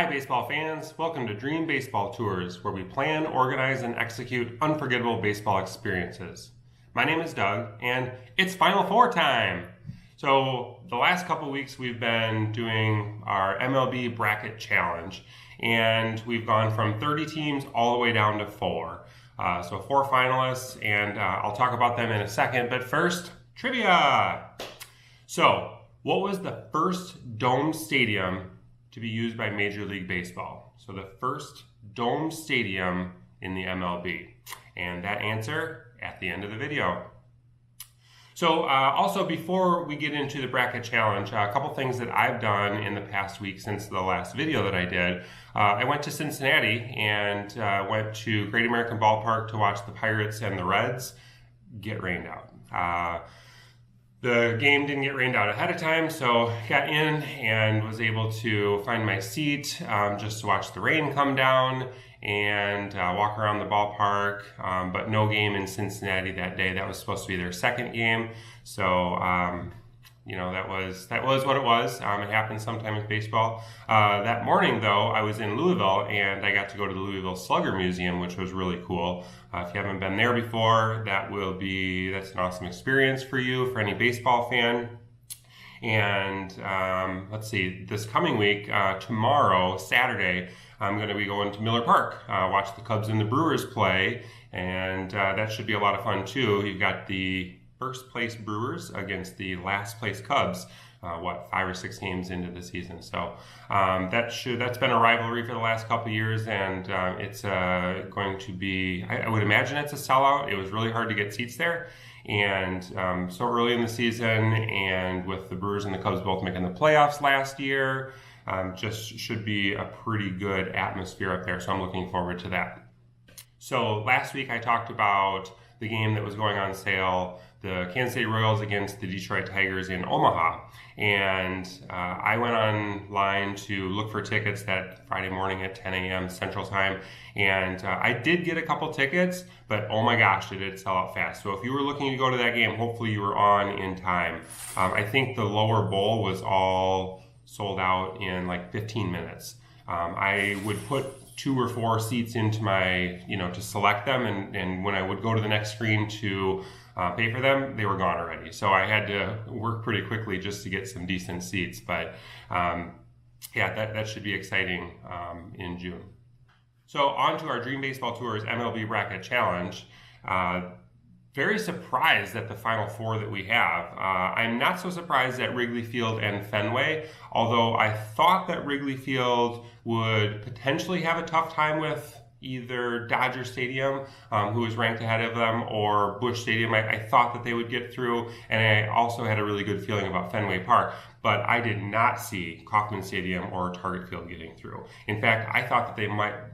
Hi baseball fans, welcome to Dream Baseball Tours, where we plan, organize, and execute unforgettable baseball experiences. My name is Doug, and it's Final Four time! So the last couple weeks we've been doing our MLB Bracket Challenge, and we've gone from 30 teams all the way down to 4. So 4 finalists, and I'll talk about them in a second, but first, trivia! So, what was the first domed stadium to be used by Major League Baseball? So the first domed stadium in the MLB. And that answer at the end of the video. So also before we get into the bracket challenge, a couple things that I've done in the past week since the last video that I did. I went to Cincinnati and went to Great American Ballpark to watch the Pirates and the Reds get rained out. The game didn't get rained out ahead of time, so got in and was able to find my seat just to watch the rain come down and walk around the ballpark, but no game in Cincinnati that day. That was supposed to be their second game, so that was what it was. It happens sometime with baseball. That morning, though, I was in Louisville, and I got to go to the Louisville Slugger Museum, which was really cool. If you haven't been there before, that's an awesome experience for you, for any baseball fan. And let's see, this coming week, tomorrow, Saturday, I'm going to be going to Miller Park, watch the Cubs and the Brewers play, and that should be a lot of fun too. You've got the first place Brewers against the last place Cubs, 5 or 6 games into the season. So that's been a rivalry for the last couple of years, and it's going to be, I would imagine it's a sellout. It was really hard to get seats there, and so early in the season, and with the Brewers and the Cubs both making the playoffs last year, just should be a pretty good atmosphere up there. So I'm looking forward to that. So last week I talked about the game that was going on sale, the Kansas City Royals against the Detroit Tigers in Omaha. And I went online to look for tickets that Friday morning at 10 a.m. Central Time. And I did get a couple tickets, but oh my gosh, did it sell out fast. So if you were looking to go to that game, hopefully you were on in time. I think the lower bowl was all sold out in like 15 minutes. I would put 2 or 4 seats into my, to select them, and when I would go to the next screen to pay for them, they were gone already. So I had to work pretty quickly just to get some decent seats. But that should be exciting in June. So on to our Dream Baseball Tours MLB Bracket Challenge. Very surprised at the Final Four that we have. I'm not so surprised at Wrigley Field and Fenway, although I thought that Wrigley Field would potentially have a tough time with either Dodger Stadium, who was ranked ahead of them, or Busch Stadium. I thought that they would get through, and I also had a really good feeling about Fenway Park, but I did not see Kauffman Stadium or Target Field getting through. In fact, I thought that they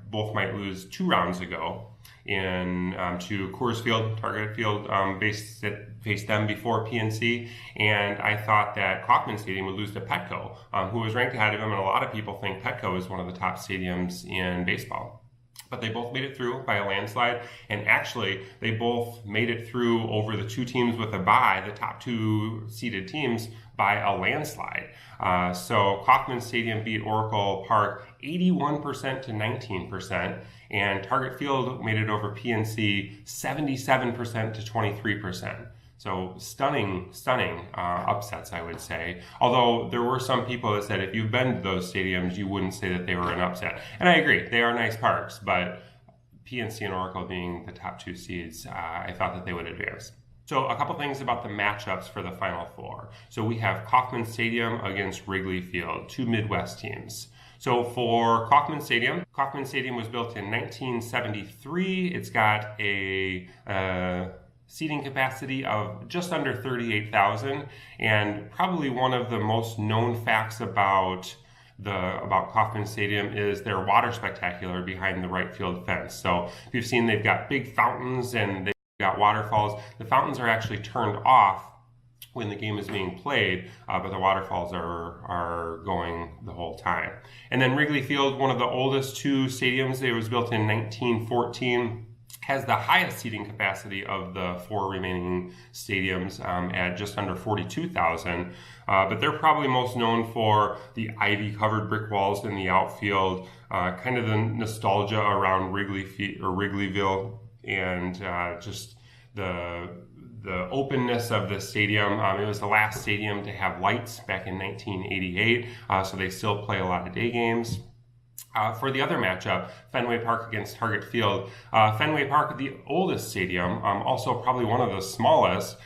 both might lose 2 rounds ago to Coors Field. Target Field faced them before PNC, and I thought that Kauffman Stadium would lose to Petco, who was ranked ahead of them, and a lot of people think Petco is one of the top stadiums in baseball. But they both made it through by a landslide, and actually they both made it through over the 2 teams with a bye, the top 2 seeded teams, by a landslide. So Kauffman Stadium beat Oracle Park 81% to 19%, and Target Field made it over PNC 77% to 23%. So stunning upsets, I would say. Although there were some people that said if you've been to those stadiums, you wouldn't say that they were an upset. And I agree, they are nice parks, but PNC and Oracle being the top 2 seeds, I thought that they would advance. So a couple things about the matchups for the Final Four. So we have Kauffman Stadium against Wrigley Field, 2 Midwest teams. So for Kauffman Stadium was built in 1973. It's got a seating capacity of just under 38,000, and probably one of the most known facts about Kauffman Stadium is their water spectacular behind the right field fence. So if you've seen, they've got big fountains and they've got waterfalls. The fountains are actually turned off when the game is being played, but the waterfalls are going the whole time. And then Wrigley Field, one of the oldest 2 stadiums, it was built in 1914. has the highest seating capacity of the 4 remaining stadiums at just under 42,000. But they're probably most known for the ivy-covered brick walls in the outfield, kind of the nostalgia around Wrigleyville, and just the openness of the stadium. It was the last stadium to have lights back in 1988, so they still play a lot of day games. For the other matchup, Fenway Park against Target Field. Fenway Park, the oldest stadium, also probably one of the smallest.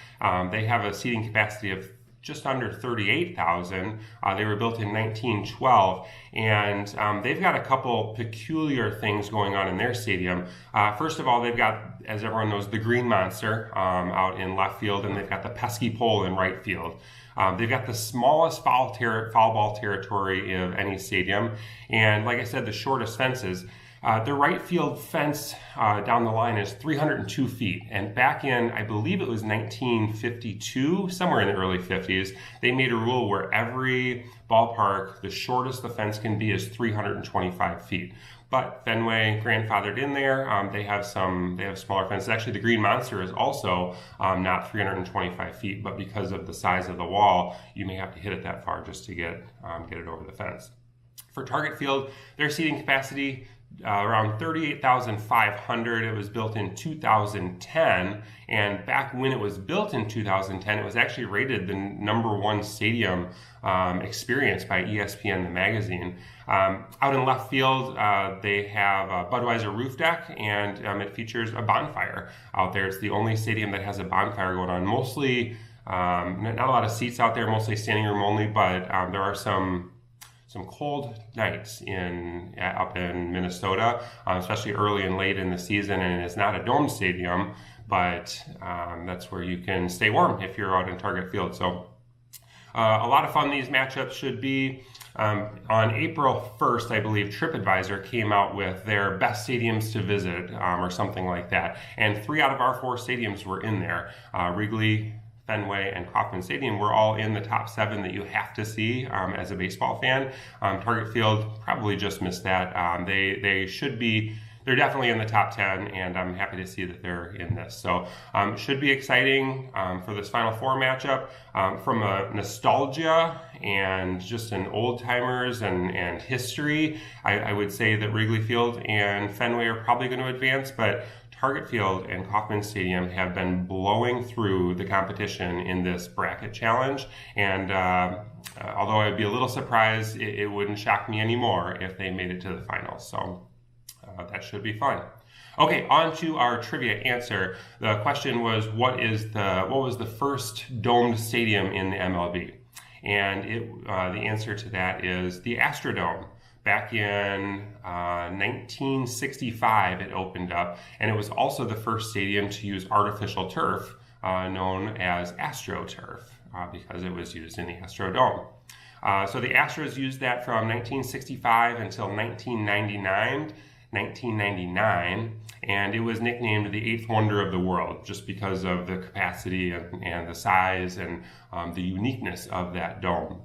They have a seating capacity of just under 38,000. They were built in 1912, and they've got a couple peculiar things going on in their stadium. First of all, they've got, as everyone knows, the Green Monster out in left field, and they've got the pesky pole in right field. They've got the smallest foul ball territory of any stadium, and like I said, the shortest fences. The right field fence down the line is 302 feet. And back in, I believe it was 1952, somewhere in the early 50s, they made a rule where every ballpark, the shortest the fence can be is 325 feet. But Fenway grandfathered in there. They have smaller fences. Actually, the Green Monster is also not 325 feet, but because of the size of the wall, you may have to hit it that far just to get it over the fence. For Target Field, their seating capacity around 38,500. It was built in 2010, and back when it was built in 2010, it was actually rated the #1 stadium experience by ESPN, the magazine. Out in left field, they have a Budweiser roof deck, and it features a bonfire out there. It's the only stadium that has a bonfire going on. Mostly, not a lot of seats out there, mostly standing room only, but there are some cold nights up in Minnesota, especially early and late in the season, and it's not a dome stadium, but that's where you can stay warm if you're out in Target Field. So a lot of fun these matchups should be. On April 1st, I believe, TripAdvisor came out with their best stadiums to visit, or something like that, and 3 out of our 4 stadiums were in there. Wrigley, Fenway, and Kauffman Stadium were all in the top 7 that you have to see as a baseball fan. Target Field probably just missed that. They should be. They're definitely in the top 10, and I'm happy to see that they're in this. So should be exciting for this Final Four matchup. From a nostalgia and just an old-timers and history, I would say that Wrigley Field and Fenway are probably going to advance, but Target Field and Kauffman Stadium have been blowing through the competition in this bracket challenge, and although I'd be a little surprised, it wouldn't shock me anymore if they made it to the finals. So that should be fun. Okay, on to our trivia answer. The question was, what was the first domed stadium in the MLB? And the answer to that is the Astrodome. Back in 1965, it opened up, and it was also the first stadium to use artificial turf, known as AstroTurf, because it was used in the Astrodome. So the Astros used that from 1965 until 1999, and it was nicknamed the 8th wonder of the world, just because of the capacity and the size and the uniqueness of that dome.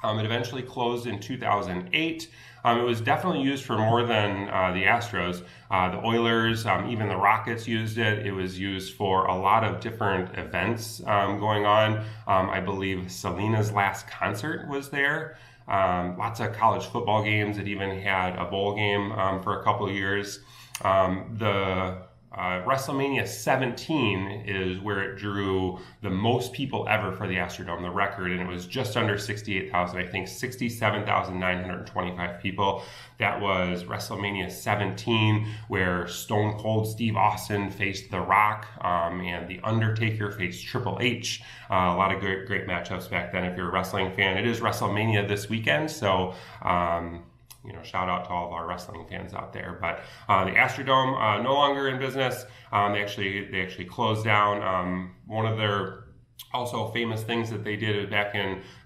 It eventually closed in 2008. It was definitely used for more than the Astros. The Oilers, even the Rockets used it. It was used for a lot of different events going on. I believe Selena's last concert was there. Lots of college football games. It even had a bowl game for a couple of years. WrestleMania 17 is where it drew the most people ever for the Astrodome, the record, and it was just under 68,000, I think 67,925 people. That was WrestleMania 17, where Stone Cold Steve Austin faced The Rock, and The Undertaker faced Triple H. A lot of great matchups back then if you're a wrestling fan. It is WrestleMania this weekend, so shout out to all of our wrestling fans out there. But the Astrodome no longer in business. They actually closed down. One of their also famous things that they did back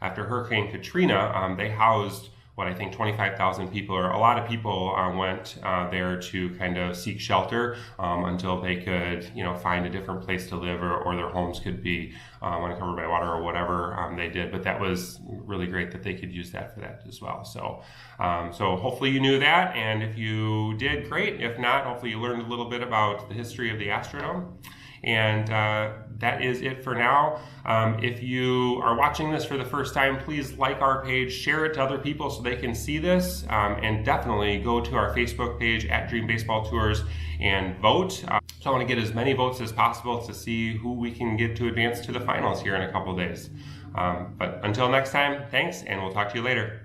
after Hurricane Katrina, they housed what I think 25,000 people, or a lot of people went there to kind of seek shelter until they could, find a different place to live, or their homes could be uncovered by water or whatever they did. But that was really great that they could use that for that as well. So, so hopefully you knew that, and if you did, great. If not, hopefully you learned a little bit about the history of the Astrodome. And that is it for now. If you are watching this for the first time, please like our page, share it to other people so they can see this, and definitely go to our Facebook page at Dream Baseball Tours and vote. So I want to get as many votes as possible to see who we can get to advance to the finals here in a couple days. But until next time, thanks, and we'll talk to you later.